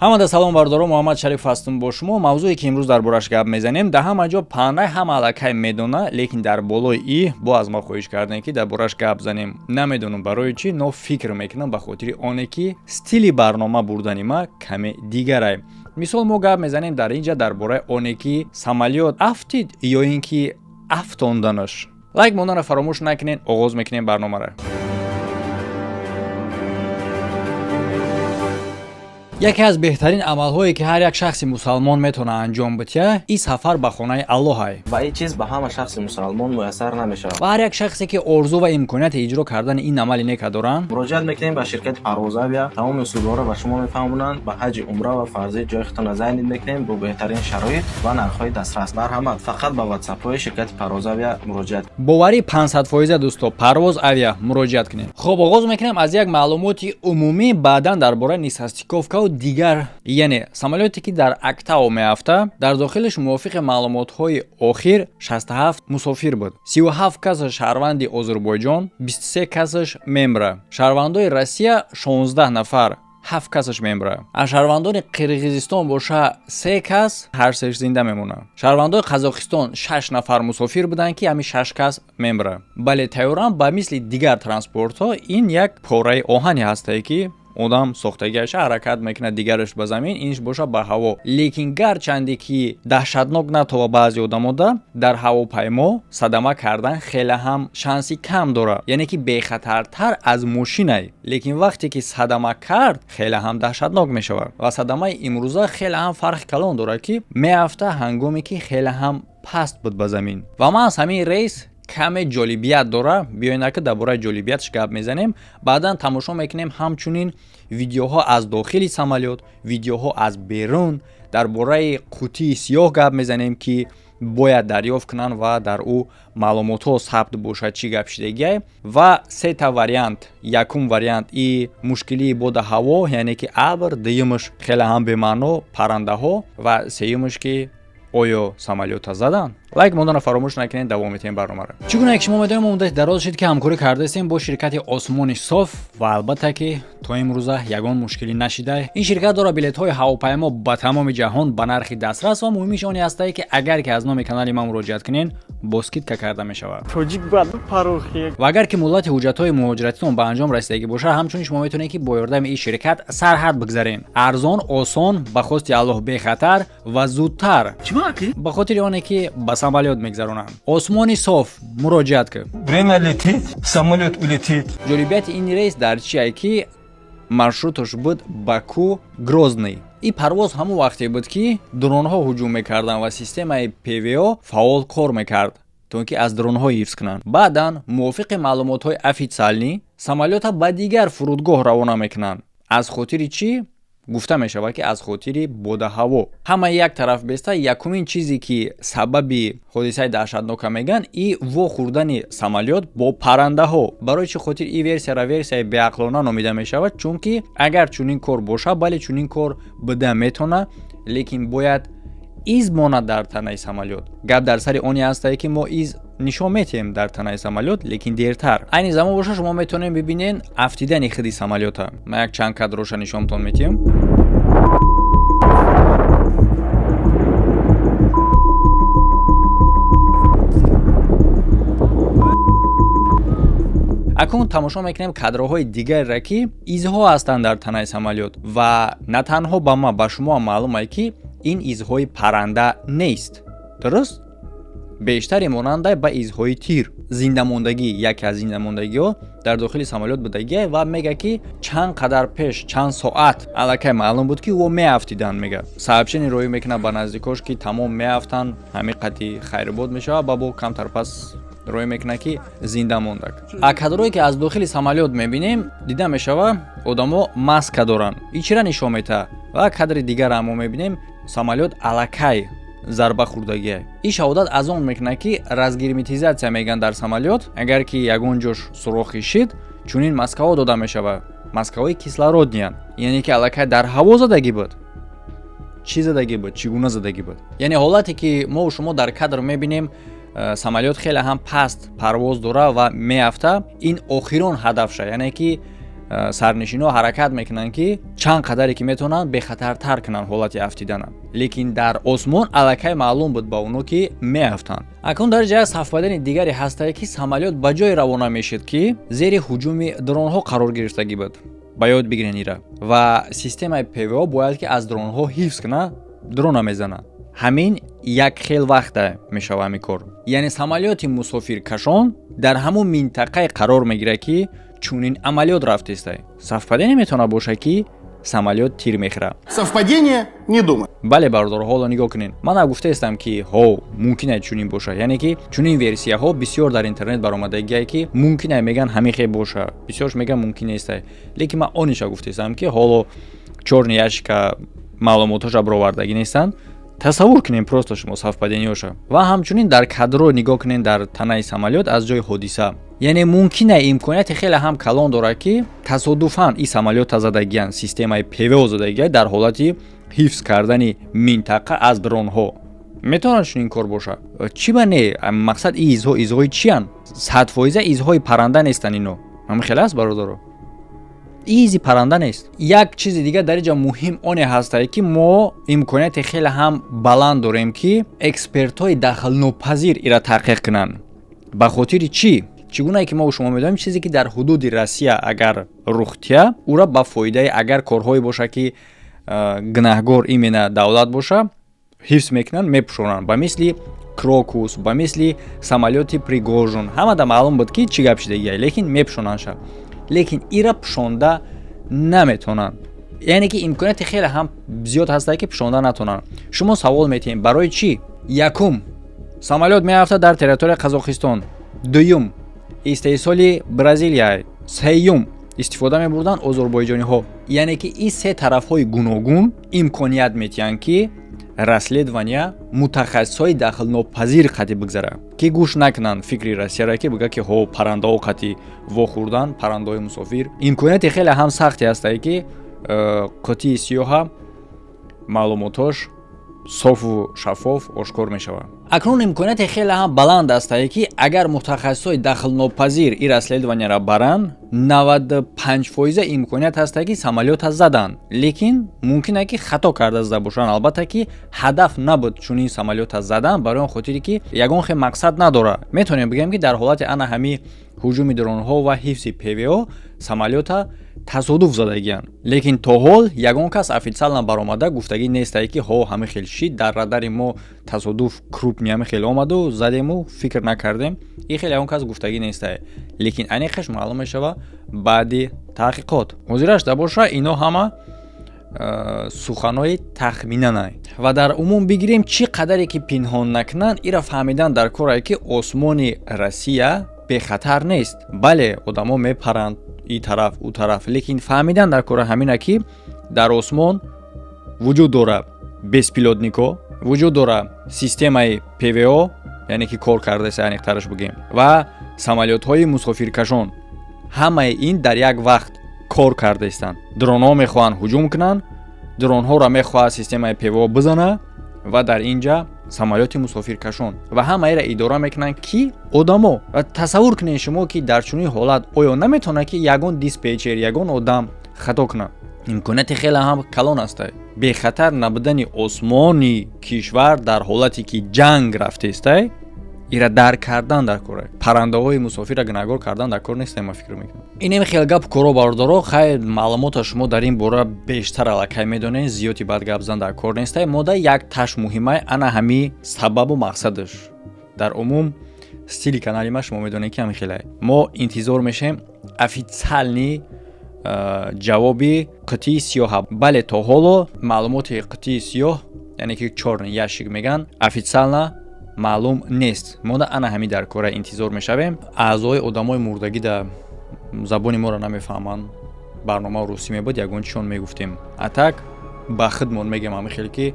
ҳамада салом бардорам, Муҳаммад Шариф ҳастам бо шумо. Мавзӯе ки имрӯз дар бораш гап мезанем, да ҳама ҷо панай ҳама аллакай медона, лекин дар болои и бо аз мо хоҳиш кардем ки дар бораш гап занем. Намедонам барои чӣ, но фикр мекунам ба хотири оне ки стили барнома бурдани ма каме дигарай. Мисол мо гап мезанем дар инҷа дар бораи оне ки самолёт афтид ё ин ки афтонданаш. Лайк монданро фаромӯш накунед, оғоз мекунем барномаро. яке аз беҳтарин амалҳое ки ҳар як шахси мусалмон метавона анҷом бития, ин сафар ба хонаи Аллоҳай. ва ин чиз ба ҳама шахси мусалмон муяссар намешавад. ва ҳар як шахсе ки орзу ва имконияти иҷро кардани ин амали нека доранд, муроҷиат мекунем ба ширкати Парвозавия. Тамоми усулҳоро ба шумо мефаҳмонанд. ба ҳаҷи умра ва фарзӣ ҷои худтон зайнид мекунем бо беҳтарин шароит ва нархҳои дастрас. марҳамат, фақат ба ватсапҳои ширкати Парвозавия муроҷиат. боварӣ 500% дӯсто, Парвоз авиа муроҷиат кунед. хуб, оғоз мекунем аз як маълумоти умумӣ, баъдан дар бораи нисастиковкаву дигар, яъне самолёте ки дар Актау меафта, дар дохилаш мувофиқи маълумотҳои охир 67 мусофир буд. 37 касаш шаҳрванди Озарбойҷон, 23 касаш мембра. Шаҳрвандои Россия 16 нафар, 7 касаш мембра. аз шаҳрвандони Қирғизистон боша 3 кас, ҳар сеш зинда мемона. шаҳрвандои Қазоқистон 6 нафар мусофир буданд ки ҳами 6 кас мембра. бале тайёран ба мисли дигар транспортҳо ин як пораи оҳани ҳастае ки одам сохтагиаш ҳаракат мекунад, дигараш ба замин, инш боша ба ҳаво. лекин гарчанде ки даҳшатнок натова баъзи одамода, дар ҳавопаймо садама кардан хеле ҳам шанси кам дорад, яъне ки бехатартар аз мошинай. лекин вақте ки садама кард, хеле ҳам даҳшатнок мешавад. ва садамаи имрӯза хеле ҳам фарқи калон дорад ки меафта ҳангоме ки хеле ҳам паст буд ба замин. ва ман аз ҳамин рейс каме ҷолибият дора. биёед ака дар бораи ҷолибиятш гап мезанем. баъдан тамошо мекунем ҳамчунин видеоҳо аз дохили самолёт, видеоҳо аз берун, дар бораи қутии сиёҳ гап мезанем ки бояд дарёфт кунанд ва дар ӯ маълумотҳо сабт бошад чӣ гап шидагиай. ва сета вариант. якум вариант и мушкилии бода ҳаво, яъне ки абр, дуюмаш хеле ҳам бемаъно паррандаҳо ва сеюмаш ки оё самолёта задан. лайк монданро фаромӯш накунед, давом метем барномаро. чӣ гуна ки шумо медонем, мо муддати дароз шид ки ҳамкорӣ кардастем бо ширкати Осмони Соф ва албатта ки то имрӯза ягон мушкилӣ нашида. ин ширкат дорад билетҳои ҳавопаймо ба тамоми ҷаҳон ба нархи дастрас ва муҳимиш он ҳастае ки агар ки аз номи канали ман муроҷиат кунед, бо скидка карда мешавад. ва агар ки муддати ҳуҷҷатҳои муҳоҷиратитон ба анҷом расидагӣ бошад, ҳамчунин шумо метавонед ки бо ёрдами ин ширкат сарҳад бигзарен. арзон, осон, ба хости Аллоҳ бехатар ва зудтар. ба хотири оне ки ба самолёт мегзаронанд. Осмони Соф муроҷиат кунед. Время летит, самолет улетит. ҷолибияти ин рейс дар чие ки маршруташ буд Баку Грозный. ин парвоз ҳамон вақте буд ки дронҳо ҳуҷум мекарданд ва системаи ПВО фаъол кор мекард, то ин ки аз дронҳо ҳифз кунанд. баъдан мувофиқи маълумотҳои офитсиалӣ самолёта ба дигар фурудгоҳ равона мекунанд. аз хотири чӣ? гуфта мешавад ки аз хотири бода ҳаво. ҳама як тараф беста, якумин чизе ки сабаби ҳодисаи даҳшатнока меган, и вохӯрдани самолёт бо паррандаҳо. барои чӣ хотир ин версияро версияи беақлона номида мешавад? чунки агар чунин кор боша, бале чунин кор буда метавона, лекин бояд из монад дар танаи самолёт. гап дар сари оне ҳастае ки мо из нишон метиҳем дар танаи самолёт, лекин дертар. айни замон боша шумо метавонед бибинед афтидани худи самолёта. ман як чанд кадроша нишонтон метиҳам. акун тамошо мекунем кадроҳои дигареро ки изҳо ҳастанд дар танаи самолёт ва на танҳо ба ман, ба шумо маълуме ки ин изҳои парранда нест. дуруст? бештари монанда ба изҳои тир. зиндамондагӣ, яке аз зиндамондагиҳо дар дохили самолёт будагиай ва мега ки чанд қадар пеш, чанд соат аллакай маълум буд ки во меафтиданд. мега сообщение роӣ мекунад ба наздикош ки тамом меафтанд, ҳамиқати хайрубод мешавад, ба бо камтар пас роӣ мекунад ки зинда мондак. кадрое ки аз дохили самолёт мебинем, дида мешавад одамо маска доранд. ин чира нишон медиҳад? ва кадри дигар ҳам мо мебинем самолёт аллакай зарба хӯрдагиай. ин шаҳодат аз он мекунад ки разгерметизатсия меган дар самолёт. агар ки ягон ҷош сурохи шид, чунин маскаҳо дода мешавад. маскаҳои кислородниянд, яъне ки аллакай дар ҳаво задагӣ буд. чӣ задагӣ буд? чӣ гуна задагӣ буд? яъне ҳолате ки мо шумо дар кадр мебинем самолёт хеле ҳам паст парвоз дора ва меафта, ин охирон ҳадафша, яъне ки сарнишино ҳаракат мекунанд ки чанд қадаре ки метавонанд бехатартар кунанд ҳолати афтидана. Лекин дар осмон аллакай маълум буд ба онҳо ки меафтанд. Акнун дар ҷои сафбадани дигаре ҳастае ки самолёт ба ҷое равона мешуд ки зери ҳуҷуми дронҳо қарор гирифтагӣ буд. Ба ёд бигирен ира. Ва системаи ПВО бояд ки аз дронҳо ҳифз кунад, дрона мезанад. ҳамин як хел вақта мешава ҳамин кор. Яъне самолёти мусофиркашон дар ҳамон минтақае қарор мегирад ки чунин амалиёт рафтестай. Сафпадение метавонад бошад ки самолёт тир мехӯрад. Совпадение? Не думаю. бале бардор ҳоло нигоҳ кунед. Ман гуфтаистам ки ҳо мумкин аст чунин бошад. Яъне ки чунин версияҳо бисёр дар интернет баромадагие ки мумкин аст меган ҳамин хел бошад. Бисёрш меган мумкин нест. Лекин ман ониша гуфтаистам ки ҳоло чорни яшика маълумотоша баровардагӣ нестанд. Тасаввур кунем просто шумо сафпадениёша. Ва ҳамчунин дар кадро нигоҳ кунен дар танаи самолёт аз ҷои ҳодиса. Яъне мумкин аст имконияти хеле ҳам калон дорад ки тасодуфан ин самолёта задагиян, системаи ПВО задагиян дар ҳолати ҳифз кардани минтақа аз дронҳо. Метавонад чунин кор бошад. Чӣ ба не? Мақсад ин изҳои чиян? 100% изҳои парранда нестанд ино. Ҳамин хеле аст бародаро. Изи парранда нест. Як чизи дигар дар инҷа муҳим оне ҳастае ки мо имконияти хеле ҳам баланд дорем ки экспертҳои дахлнопазир ира таҳқиқ кунанд. Ба хотири чӣ? Чӣ гунае ки мо ба шумо медонем чизе ки дар ҳудуди Россия агар рух диҳад, ура ба фоидаи агар корҳое боша ки гунаҳгор имена давлат боша, ҳифз мекунанд, мепӯшонанд. Ба мисли Крокус, ба мисли самолёти Пригожин. Ҳамада маълум буд ки чӣ гап шидагия, лекин мепӯшонанд. Лекин ира пӯшонда наметавонанд. Яъне ки имконияти хеле ҳам зиёд ҳастае ки пӯшонда натавонанд. Шумо савол метиҳем барои чӣ? Якум самолёт меафтад дар территорияи Қазоқистон. Дуюм истеҳсоли Бразилия. Сеюм истифода мебурданд озарбойҷониҳо. Яъне ки ин се тарафҳои гуногун имконият метиҳанд ки расследования мутахассисои дахлнопазир қати бигзарад ки гӯш накунанд фикри Россияро ки бигӯяд ки ҳо паррандаҳо қати вохӯрдан, паррандаҳои мусофир. Имконияти хеле ҳам сахте ҳастае ки қутии сиёҳа маълумотош софу шаффоф ошкор мешавад. Акнун имконияти хеле ҳам баланд астае ки агар мутахассисои дахлнопазир ин расследованияро баранд, 95% имконият ҳастае ки самолёта заданд. Лекин мумкин аст ки хато карда зада бошанд. Албатта ки ҳадаф набуд чунин самолёта задан барои он хотире ки ягон хел мақсад надорад. Метавонем бигӯем ки дар ҳолати ана ҳамин ҳуҷуми дронҳо ва ҳифзи ПВО самолёта тасодуф задагиян. Лекин то ҳол ягон кас официална баромада гуфтагӣ нестае ки ҳо ҳамин хел шид дар радари мо тасодуф крупни ҳамин хел омаду задему фикр накардем. ин хел ягон кас гуфтагӣ нестае. Лекин аниқаш маълум мешава баъди таҳқиқот. ҳозираш дабоша ино ҳама суханои тахминанай. Ва дар умум бигирем чӣ қадаре ки пинҳон накунанд ира фаҳмидан дар корае ки осмони Россия бехатар нест. Бале одамо мепаранд ин тараф у тараф, лекин фаҳмидан дар кора ҳамина ки дар осмон вуҷуд дора беспилотнико, вуҷуд дора системаи ПВО, яъне ки кор кардаест аниқтараш бигем, ва самолётҳои мусофиркашон. ҳамаи ин дар як вақт кор кардаистанд. Дронҳо мехоҳанд ҳуҷум кунанд, дронҳоро мехоҳад системаи ПВО бизанад ва дар инҷа самолёти мусофиркашон ва ҳамаира идора мекунанд ки одамо. Тасаввур кунед шумо ки дар чунин ҳолат оё наметавонад ки ягон диспетчер, ягон одам хато кунад. имконияти хеле ҳам калон аст. Бехатар набудани осмони кишвар дар ҳолате ки ҷанг рафтест, ира дарк кардан дар кор. Паррандаҳои мусофира гунаҳгор кардан дар кор нест, ма фикр мекунам. Инем хел гап коро бардоро, хай маълумота шумо дар ин бора бештар аллакай медонед, зиёди бад гап зан дар кор нест. Мода як таш муҳимай ана ҳами сабабу мақсадаш. Дар умум стили канали ма шумо медонед ки ҳамин хелай. Мо интизор мешем официални ҷавоби қутии сиёҳа. Бале то ҳоло маълумоти қутии сиёҳ, яъне ки чорни яшик меган, официална маълум нест. Мо да ана ҳамин дар кора интизор мешавем. аъзои одамои мурдагӣ да забони моро намефаҳманд. барномаро русӣ мебуд, ягон чишон мегуфтем. Атак ба худмон мегем ҳамин хел ки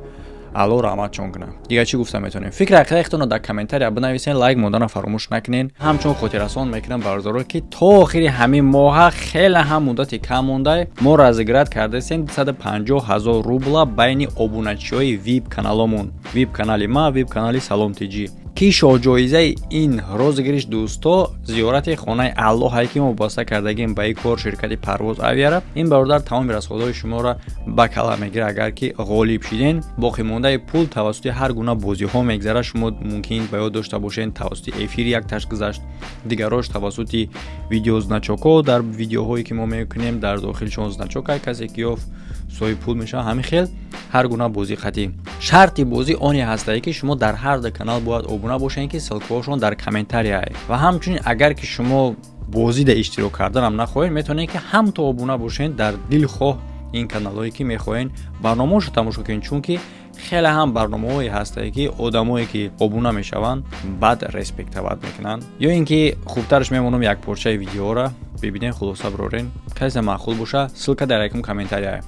алло раҳматшон кунад. Дигар чӣ гуфта метавонем? Фикри ақиқатонро дар комментария бинависен, лайк модана фаромӯш накунен. Ҳамчун хотиррасон мекунам бародаро ки то охири ҳамин моҳа хеле ҳам муддати кам монда моро разиград кардаистем 250 000 рубла байни обуначиҳои вип каналомон. Вип канали ма, вип канали Салом ТG. ки шоҳҷоизаи ин розыгриш дӯсто зиёрати хонаи аллоҳае ки мо вобаста кардагим ба ин кор ширкати Парвоз авиара. Ин бародар тамоми расходҳои шуморо ба кала мегирад. Агар ки ғолиб шиден, боқимондаи пул тавассути ҳар гуна бозиҳо мегзарад. Шумо мумкин ба ёд дошта бошед тавассути эфир як таш гузашт, дигарош тавассути видеозначокҳо. Дар видеоҳое ки мо мекунем дар дохилшон значока касе ки ёфт соҳиби пул мешавад. Ҳамин хел ҳар гуна бозӣ қатӣ. Шарти бозӣ он ҳастае ки шумо дар ҳар ду канал бояд обуна бошед ки силкаҳошон дар комментария ва ҳамчунин агар ки шумо бозида иштирок карданам нахоҳед, метавонед ки ҳам то обуна бошед дар дилхоҳ ин каналҳое ки мехоҳед барномаҳошо тамошо кунед, чунки хеле ҳам барномаҳое ҳастае ки одамое ки обуна мешаванд бад респектоват мекунанд, ё ин ки хубтараш мемонам як порчаи видеоро бибинед, хулоса бирорен, кайсе маъқул боша, ссилка дар якум комментария.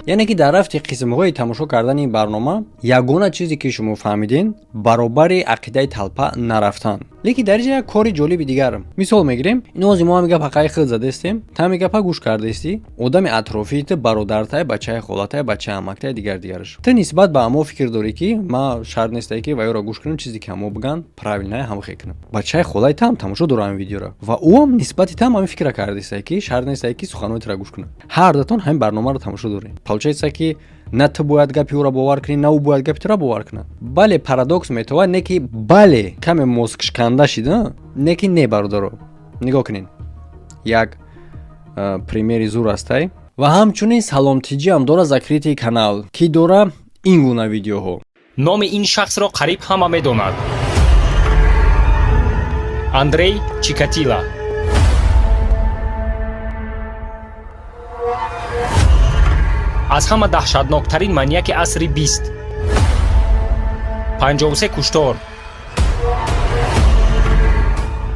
яъне ки дар рафти қисмҳои тамошо кардани ин барнома ягона чизе ки шумо фаҳмиден баробари ақидаи талпа нарафтан. лекин дар ҷа як кори ҷолиби дигар мисол мегирем. инози мо ҳами гап ҳаққаи хилт задестем, тами гапа гӯш кардести, одами атрофии ту бародартай, бачаи холатай, бачаи амактай, дигараш. Ту нисбат ба амо фикр дорӣ ки ма шарт нестае ки ва ёро гӯш кунам, чизе ки амо биган правилное ҳамохе кунам. Бачаи холаи там тамошо дорам ин видеоро ва ӯам нисбати там ҳамин фикра кардесае ки шарт нестае ки суханои тура гӯш кунам. ҳар датон ҳамин барномаро тамошо дорем. Получается ки на ту бояд гапи ӯро бовар кунӣ, на ӯ бояд гапи тура бовар кунад. Бале парадокс метавад не ки бале каме мозгшканда шида, не ки не бародаро. Нигоҳ кунед. Як примери зур астай ва ҳамчунин саломтиҷиам дора закрити канал ки дора ин гуна видеоҳо. номи ин шахсро қариб ҳама медонад. Андрей Чикатило. аз ҳама даҳшатноктарин маньяки асри 20, 53 куштор,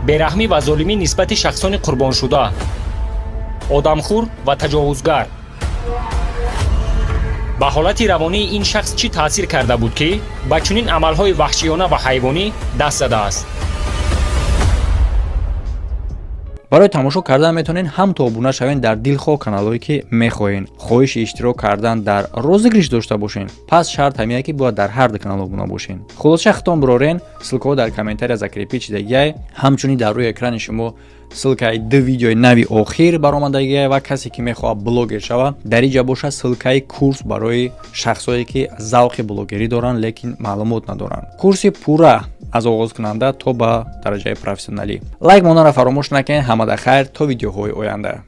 бераҳмӣ ва золимӣ нисбати шахсони қурбоншуда, одамхӯр ва таҷовузгар. ба ҳолати равонии ин шахс чӣ таъсир карда буд ки ба чунин амалҳои ваҳшиёна ва ҳайвонӣ даст задааст? барои тамошо кардан метавонед ҳам то обуна шавед дар дилхоҳ каналҳое ки мехоҳед. хоҳиши иштирок кардан дар розыгриш дошта бошед. Пас шарт ҳамие ки бояд дар ҳар ду канал обуна бошед. хулоса хитон бирорен, ссилкаҳо дар комментария закрепи чидагиай. ҳамчунин дар рӯи экрани шумо ссилкаи ду видеои нави охир баромадагиай ва касе ки мехоҳад блогер шавад дар инҷа боша ссилкаи курс барои шахсое ки завқи блогерӣ доранд лекин маълумот надоранд. курси пурра аз оғозкунанда то ба дараҷаи профессионалӣ. лайк монданро фаромӯш накунед. ҳамада хайр то видеоҳои оянда.